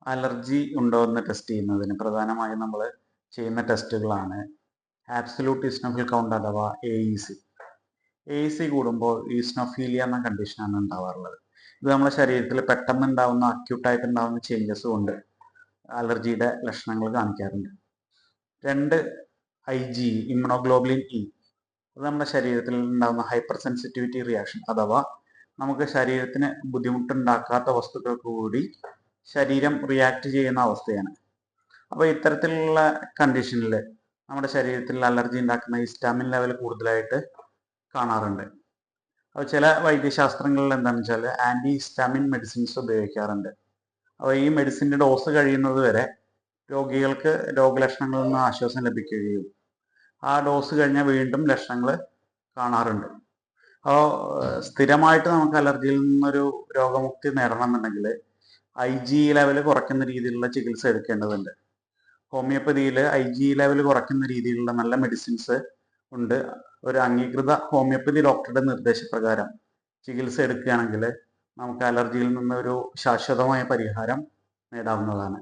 Allergy ഉണ്ടോ എന്ന് test ചെയ്യുന്നതിന് പ്രധാനമായും നമ്മൾ ചെയ്യുന്ന ടെസ്റ്റുകളാണ് ആബ്സലൂട്ട് ഈസ്നോഫിൽ കൗണ്ട് അഥവാ AEC. AEC കൂടുമ്പോൾ ഈസ്നോഫീലിയ എന്ന കണ്ടീഷനാണ് ഉണ്ടാവാറുള്ളത്. ഇത് നമ്മുടെ ശരീരത്തിൽ പെട്ടെന്ന് ഉണ്ടാകുന്ന അക്യൂട്ടായിട്ട് ഉണ്ടാകുന്ന ചേഞ്ചസ് കൊണ്ട് അലർജിയുടെ ലക്ഷണങ്ങൾ കാണിക്കാറുണ്ട്. 2 IgE ഇമ്യൂണോഗ്ലോബുലിൻ ഇ, അത് നമ്മുടെ ശരീരത്തിൽ ഉണ്ടാകുന്ന ഹൈപ്പർ സെൻസിറ്റിവിറ്റി റിയാക്ഷൻ അഥവാ നമുക്ക് ശരീരത്തിന് ബുദ്ധിമുട്ടുണ്ടാക്കാത്ത വസ്തുക്കൾക്ക് കൂടി ശരീരം റിയാക്ട് ചെയ്യുന്ന അവസ്ഥയാണ്. അപ്പോൾ ഇത്തരത്തിലുള്ള കണ്ടീഷനിൽ നമ്മുടെ ശരീരത്തിൽ അലർജി ഉണ്ടാക്കുന്ന ഹിസ്റ്റാമിൻ ലെവൽ കൂടുതലായിട്ട് കാണാറുണ്ട്. അപ്പോൾ ചില വൈദ്യശാസ്ത്രങ്ങളിൽ എന്താണെന്ന് വെച്ചാൽ ആൻറ്റി ഹിസ്റ്റാമിൻ മെഡിസിൻസ് ഉപയോഗിക്കാറുണ്ട്. അപ്പോൾ ഈ മെഡിസിൻ്റെ ഡോസ് കഴിയുന്നത് വരെ രോഗികൾക്ക് രോഗലക്ഷണങ്ങളിൽ നിന്ന് ആശ്വാസം ലഭിക്കുകയും ആ ഡോസ് കഴിഞ്ഞാൽ വീണ്ടും ലക്ഷണങ്ങൾ കാണാറുണ്ട്. അപ്പോൾ സ്ഥിരമായിട്ട് നമുക്ക് അലർജിയിൽ നിന്നൊരു രോഗമുക്തി നേടണമെന്നുണ്ടെങ്കിൽ IgE ലെവൽ കുറയ്ക്കുന്ന രീതിയിലുള്ള ചികിത്സ എടുക്കേണ്ടതുണ്ട്. ഹോമിയോപ്പതിയിൽ IgE ലെവൽ കുറയ്ക്കുന്ന രീതിയിലുള്ള നല്ല മെഡിസിൻസ് ഉണ്ട്. ഒരു അംഗീകൃത ഹോമിയോപ്പതി ഡോക്ടറുടെ നിർദ്ദേശപ്രകാരം ചികിത്സ എടുക്കുകയാണെങ്കിൽ നമുക്ക് അലർജിയിൽ നിന്നൊരു ശാശ്വതമായ പരിഹാരം നേടാവുന്നതാണ്.